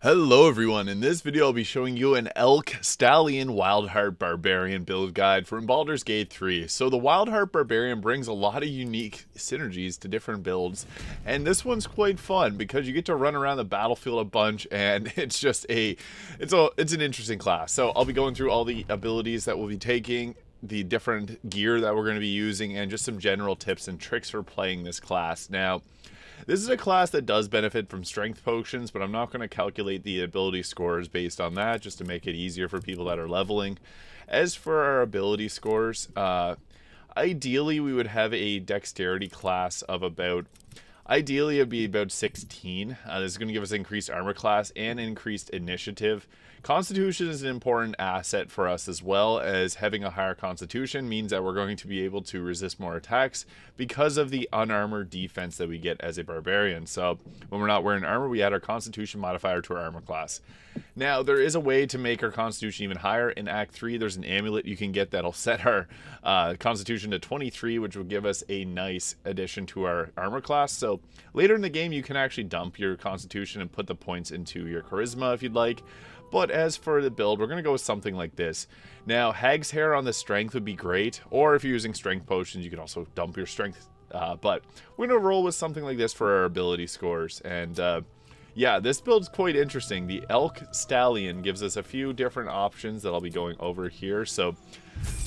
Hello everyone, in this video I'll be showing you an ELK STALLION Wildheart Barbarian build guide from Baldur's Gate 3. So the Wildheart Barbarian brings a lot of unique synergies to different builds, and this one's quite fun because you get to run around the battlefield a bunch, and it's an interesting class. So I'll be going through all the abilities that we'll be taking, the different gear that we're going to be using, and just some general tips and tricks for playing this class. Now, this is a class that does benefit from strength potions, but I'm not going to calculate the ability scores based on that, just to make it easier for people that are leveling. As for our ability scores, ideally we would have a dexterity class of ideally it'd be about 16. This is going to give us increased armor class and increased initiative. Constitution is an important asset for us, as well as having a higher constitution means that we're going to be able to resist more attacks because of the unarmored defense that we get as a barbarian. So when we're not wearing armor, we add our constitution modifier to our armor class. Now, there is a way to make our constitution even higher. In Act 3, there's an amulet you can get that'll set our constitution to 23, which will give us a nice addition to our armor class. So later in the game, you can actually dump your constitution and put the points into your charisma if you'd like. But as for the build, we're going to go with something like this. Now, Hag's Hair on the strength would be great, or if you're using strength potions, you can also dump your strength. But we're going to roll with something like this for our ability scores. And yeah, this build's quite interesting. The ELK Stallion gives us a few different options that I'll be going over here. So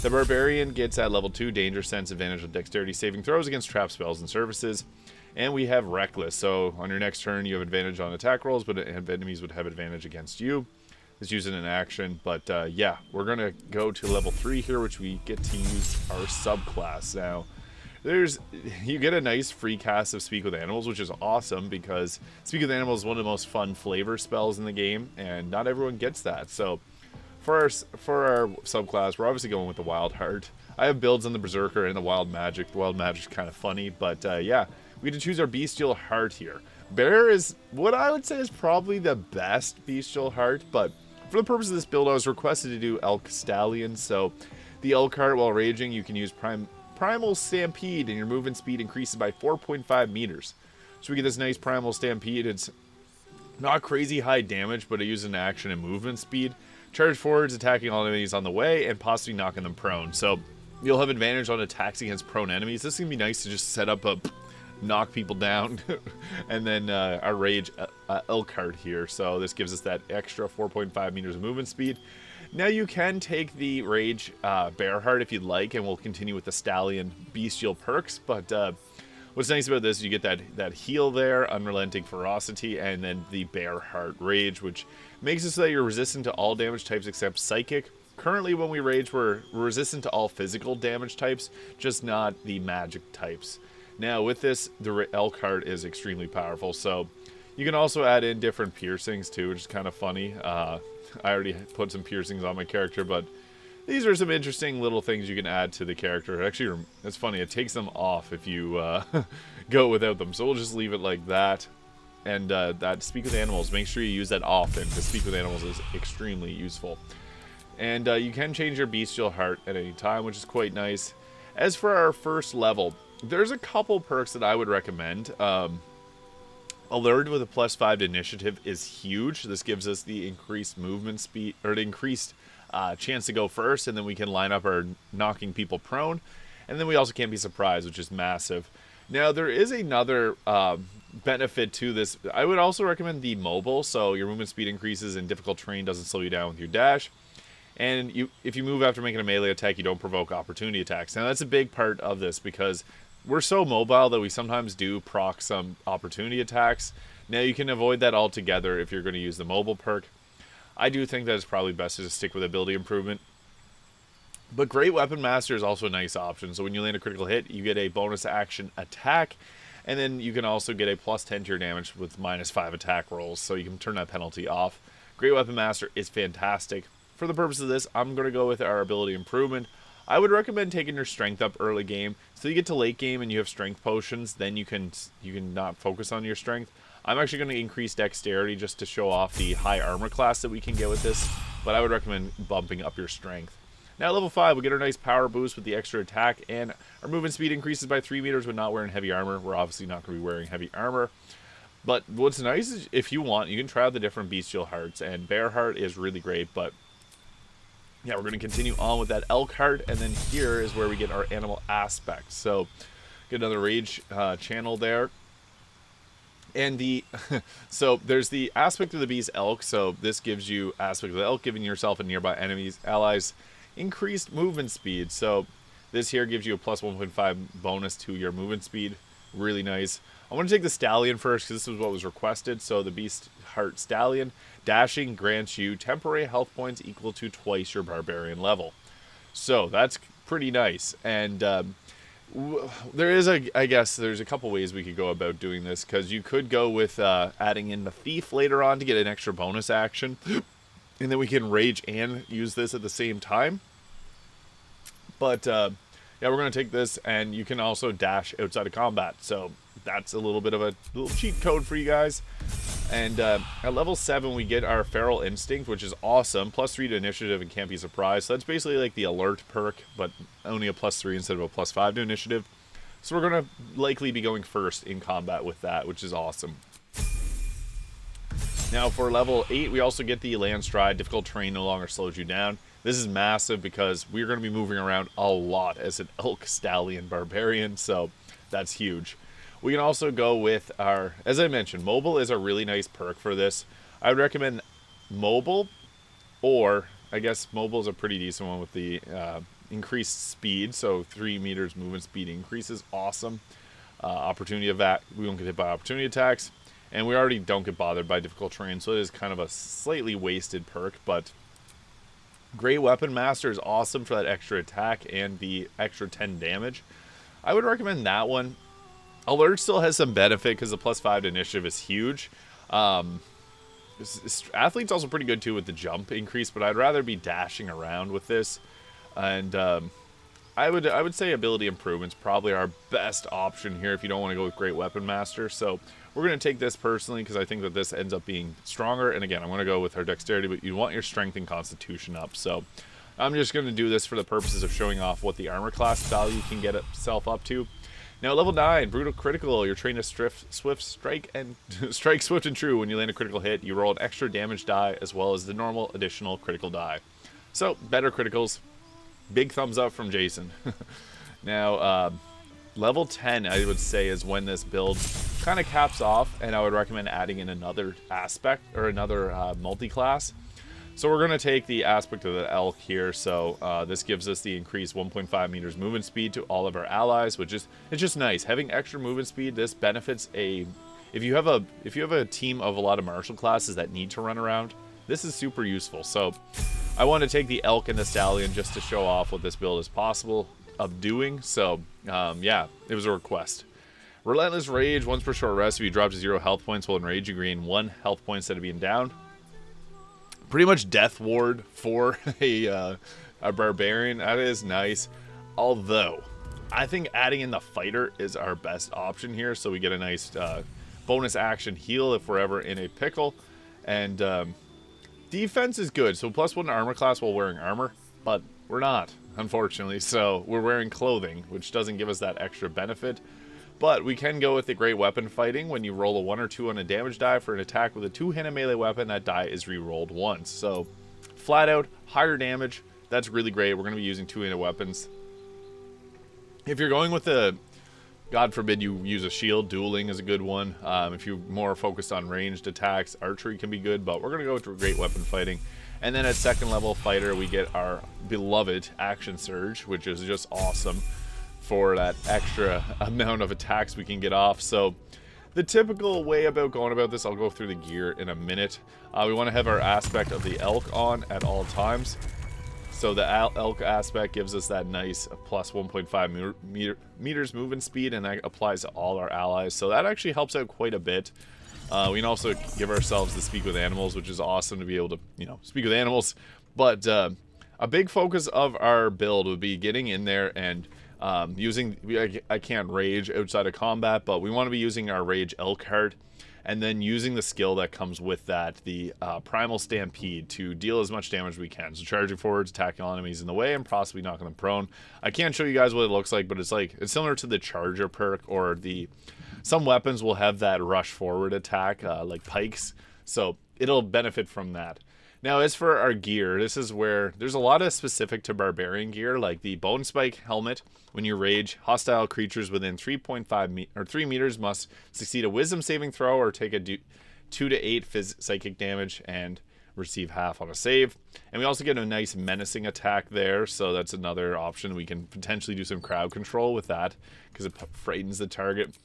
the Barbarian gets at level 2 Danger Sense, advantage on dexterity saving throws against trap spells and services. And we have Reckless, so on your next turn you have advantage on attack rolls, but enemies would have advantage against you. It's using an action, but yeah, we're going to go to level 3 here, which we get to use our subclass. Now, you get a nice free cast of Speak with Animals, which is awesome because Speak with Animals is one of the most fun flavor spells in the game, and not everyone gets that. So for our subclass, we're obviously going with the Wildheart. I have builds on the Berserker and the Wild Magic. The Wild Magic's kind of funny, but yeah, we get to choose our Bestial Heart here. Bear is what I would say is probably the best Bestial Heart, but for the purpose of this build, I was requested to do ELK Stallion. So the ELK Heart, while raging, you can use Primal Stampede, and your movement speed increases by 4.5 meters. So we get this nice Primal Stampede. It's not crazy high damage, but it uses an action and movement speed. Charge forwards, attacking all enemies on the way, and possibly knocking them prone. So you'll have advantage on attacks against prone enemies. This is going to be nice to just set up a knock people down. And then our rage ELK Heart here. So this gives us that extra 4.5 meters of movement speed. Now you can take the Rage Bear Heart if you'd like, and we'll continue with the Stallion Bestial perks. But what's nice about this is you get that heal there, Unrelenting Ferocity, and then the Bear Heart Rage, which makes it so that you're resistant to all damage types except Psychic. Currently, when we rage, we're resistant to all physical damage types, just not the magic types. Now, with this, the ELK Heart is extremely powerful, so you can also add in different piercings too, which is kind of funny. I already put some piercings on my character, but these are some interesting little things you can add to the character. Actually, it's funny, it takes them off if you go without them, so we'll just leave it like that. And that Speak with Animals, make sure you use that often, because Speak with Animals is extremely useful. And you can change your Bestial Heart at any time, which is quite nice. As for our first level, there's a couple perks that I would recommend. Allured with a +5 to initiative is huge. This gives us the increased movement speed, or the increased chance to go first, and then we can line up our knocking people prone. And then we also can't be surprised, which is massive. Now, there is another benefit to this. I would also recommend the mobile, so your movement speed increases and difficult terrain doesn't slow you down with your dash. And if you move after making a melee attack, you don't provoke opportunity attacks. Now, that's a big part of this because we're so mobile that we sometimes do proc some opportunity attacks. Now, you can avoid that altogether if you're going to use the mobile perk. I do think that it's probably best to just stick with ability improvement. But Great Weapon Master is also a nice option. So when you land a critical hit, you get a bonus action attack. And then you can also get a +10 to your damage with -5 attack rolls. So you can turn that penalty off. Great Weapon Master is fantastic. For the purpose of this, I'm going to go with our ability improvement. I would recommend taking your strength up early game. So you get to late game and you have strength potions, then you can not focus on your strength. I'm actually going to increase dexterity just to show off the high armor class that we can get with this, but I would recommend bumping up your strength. Now at level 5, we get our nice power boost with the extra attack, and our movement speed increases by 3 meters when not wearing heavy armor. We're obviously not going to be wearing heavy armor. But what's nice is if you want, you can try out the different bestial hearts, and bear heart is really great. But yeah, we're going to continue on with that elk heart, and then here is where we get our animal aspect. So get another rage channel there. And the so there's the aspect of the beast elk. So this gives you aspect of the elk, giving yourself and nearby enemies allies increased movement speed. So this here gives you a plus 1.5 bonus to your movement speed. Really nice. I want to take the stallion first because this is what was requested. So the beast heart stallion dashing grants you temporary health points equal to twice your barbarian level. So that's pretty nice. And there is I guess there's a couple ways we could go about doing this, because you could go with adding in the thief later on to get an extra bonus action, and then we can rage and use this at the same time. But yeah, we're going to take this, and you can also dash outside of combat, so that's a little bit of a little cheat code for you guys. And at level 7 we get our feral instinct, which is awesome, +3 to initiative and can't be surprised. So that's basically like the alert perk, but only a +3 instead of a +5 to initiative. So we're going to likely be going first in combat with that, which is awesome. Now for level 8 we also get the land stride. Difficult terrain no longer slows you down. This is massive because we're going to be moving around a lot as an elk stallion barbarian, so that's huge. We can also go with our, as I mentioned, mobile is a really nice perk for this. I would recommend mobile, or I guess mobile is a pretty decent one with the increased speed. So 3 meters movement speed increase is awesome. Opportunity of that, we won't get hit by opportunity attacks, and we already don't get bothered by difficult terrain, so it is kind of a slightly wasted perk. But Great Weapon Master is awesome for that extra attack and the extra 10 damage. I would recommend that one. Alert still has some benefit because the +5 to initiative is huge. Athlete's also pretty good too with the jump increase, but I'd rather be dashing around with this. And I would say ability improvement's probably our best option here if you don't want to go with Great Weapon Master. So we're going to take this personally because I think that this ends up being stronger. And again, I'm going to go with our dexterity, but you want your strength and constitution up. So I'm just going to do this for the purposes of showing off what the armor class value can get itself up to. Now, level 9, brutal critical. You're trained to swift strike and strike swift and true. When you land a critical hit, you roll an extra damage die as well as the normal additional critical die. So, better criticals. Big thumbs up from Jason. Now, level 10, I would say, is when this build kind of caps off, and I would recommend adding in another aspect or another multi-class. So we're going to take the aspect of the elk here. So this gives us the increased 1.5 meters movement speed to all of our allies, which is, it's just nice having extra movement speed. This benefits if you have a team of a lot of martial classes that need to run around, this is super useful. So I want to take the elk and the stallion just to show off what this build is possible of doing. So yeah, it was a request. Relentless Rage. Once per short rest, if you drop to 0 health points while enraged, you gain 1 health point instead of being down. Pretty much death ward for a barbarian. That is nice. Although, I think adding in the fighter is our best option here. So we get a nice bonus action heal if we're ever in a pickle. And defense is good. So +1 armor class while wearing armor. But we're not, unfortunately. So we're wearing clothing, which doesn't give us that extra benefit. But we can go with the Great Weapon Fighting. When you roll a 1 or 2 on a damage die for an attack with a 2-handed melee weapon, that die is re-rolled once. So, flat out, higher damage. That's really great. We're going to be using 2-handed weapons. If you're going with a, God forbid you use a shield, dueling is a good one. If you're more focused on ranged attacks, archery can be good. But we're going to go with Great Weapon Fighting. And then at 2nd level fighter, we get our beloved Action Surge, which is just awesome for that extra amount of attacks we can get off. So the typical way about going about this, I'll go through the gear in a minute. We want to have our aspect of the elk on at all times. So the elk aspect gives us that nice plus 1.5 meters movement speed, and that applies to all our allies. So that actually helps out quite a bit. We can also give ourselves the speak with animals, which is awesome to be able to, speak with animals. But a big focus of our build would be getting in there and I can't rage outside of combat, but we want to be using our rage elk heart, and then using the skill that comes with that, the Primal Stampede, to deal as much damage as we can. So charging forwards, attacking all enemies in the way, and possibly knocking them prone. I can't show you guys what it looks like, but it's similar to the Charger perk or the some weapons will have that rush forward attack, like pikes, so it'll benefit from that. Now, as for our gear, this is where there's a lot of specific to Barbarian gear, like the Bone Spike helmet. When you rage, hostile creatures within 3 meters must succeed a Wisdom saving throw or take a 2 to 8 psychic damage and receive half on a save. And we also get a nice menacing attack there, so that's another option. We can potentially do some crowd control with that because it frightens the target.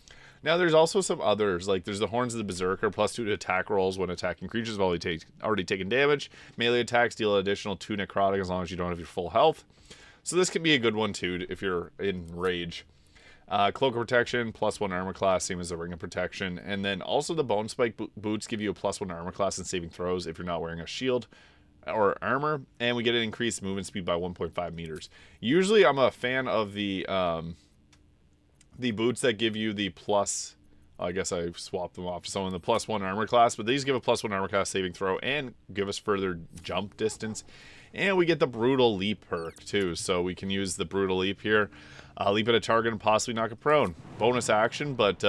Now, there's also some others, like there's the Horns of the Berserker, +2 to attack rolls when attacking creatures have already taken damage. Melee attacks deal an additional 2 necrotic as long as you don't have your full health. So this can be a good one too if you're in rage. Cloak of Protection, +1 armor class, same as the Ring of Protection. And then also the Bone Spike boots give you a +1 armor class in saving throws if you're not wearing a shield or armor. And we get an increased movement speed by 1.5 meters. Usually I'm a fan of the boots that give you the plus, I guess I swapped them off to someone, the +1 armor class, but these give a +1 armor class saving throw and give us further jump distance. And we get the Brutal Leap perk too, so we can use the Brutal Leap here. Leap at a target and possibly knock it prone. Bonus action, but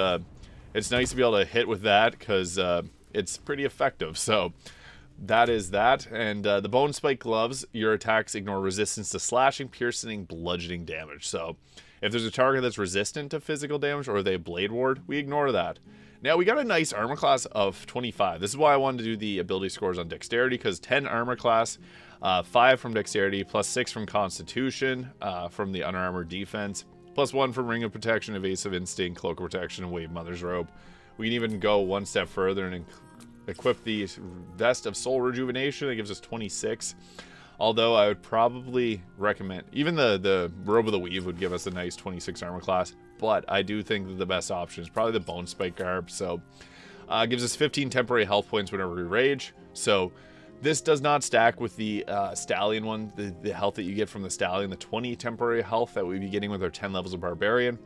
it's nice to be able to hit with that because it's pretty effective. So that is that. And the Bone Spike gloves, your attacks ignore resistance to slashing, piercing, bludgeoning damage. So if there's a target that's resistant to physical damage or they Blade Ward, we ignore that. Now, we got a nice armor class of 25. This is why I wanted to do the ability scores on dexterity, because 10 armor class, 5 from dexterity, +6 from constitution, from the unarmored defense, +1 from Ring of Protection, evasive instinct, cloak of protection, and wave mother's robe. We can even go one step further and equip the vest of soul rejuvenation. That gives us 26. Although I would probably recommend, even the Robe of the Weave would give us a nice 26 armor class, but I do think that the best option is probably the Bone Spike garb. So it gives us 15 temporary health points whenever we rage. So this does not stack with the Stallion one, the health that you get from the Stallion, the 20 temporary health that we'd be getting with our 10 levels of Barbarian.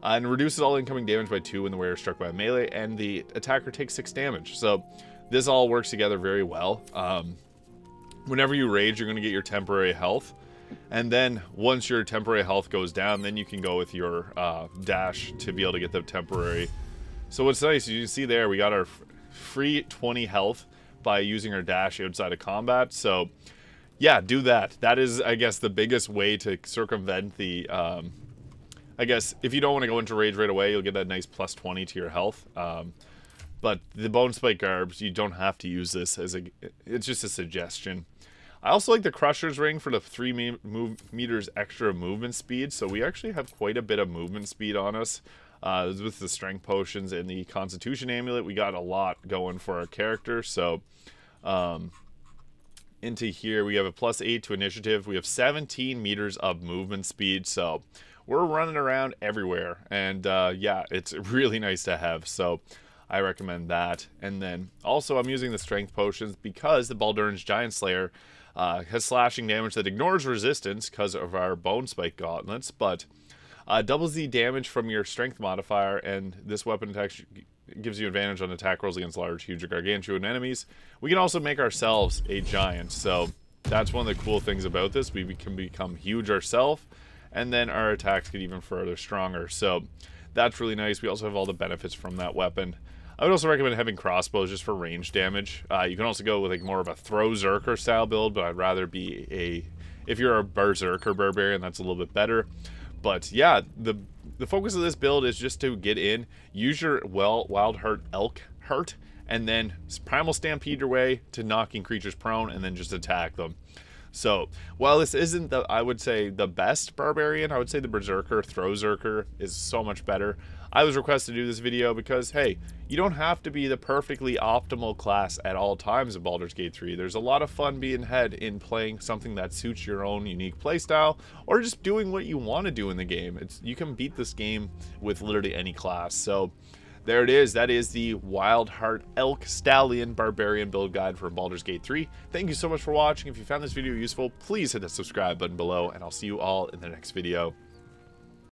And reduces all incoming damage by 2 when the wearer is struck by a melee, and the attacker takes 6 damage. So this all works together very well. Whenever you rage, you're going to get your temporary health. And then once your temporary health goes down, then you can go with your dash to be able to get the temporary. So what's nice, you can see there, we got our free 20 health by using our dash outside of combat. So yeah, do that. That is, I guess, the biggest way to circumvent the... I guess if you don't want to go into rage right away, you'll get that nice +20 to your health. But the Bone Spike garbs, you don't have to use this as it's just a suggestion. I also like the Crusher's Ring for the 3 meters extra movement speed. So we actually have quite a bit of movement speed on us. With the Strength Potions and the Constitution Amulet, we got a lot going for our character. So into here, we have a +8 to initiative. We have 17 meters of movement speed. So we're running around everywhere. And yeah, it's really nice to have. So I recommend that. And then also I'm using the Strength Potions because the Baldur's Giant Slayer has slashing damage that ignores resistance because of our Bone Spike gauntlets, but doubles the damage from your Strength modifier, and this weapon attack gives you advantage on attack rolls against large, huge, or gargantuan enemies. We can also make ourselves a giant, so that's one of the cool things about this. We can become huge ourselves, and then our attacks get even further stronger. So that's really nice. We also have all the benefits from that weapon. I would also recommend having crossbows just for range damage. You can also go with like more of a throwzerker style build, but I'd rather be if you're a berserker barbarian, that's a little bit better. But yeah, the focus of this build is just to get in, use your Wildheart ELK Heart, and then Primal Stampede your way to knocking creatures prone, and then just attack them. So while this isn't I would say the best barbarian, I would say the berserker throwzerker is so much better. I was requested to do this video because, hey, you don't have to be the perfectly optimal class at all times in Baldur's Gate 3. There's a lot of fun being had in playing something that suits your own unique playstyle, or just doing what you want to do in the game. You can beat this game with literally any class. So there it is. That is the Wildheart ELK Stallion Barbarian build guide for Baldur's Gate 3. Thank you so much for watching. If you found this video useful, please hit the subscribe button below, and I'll see you all in the next video.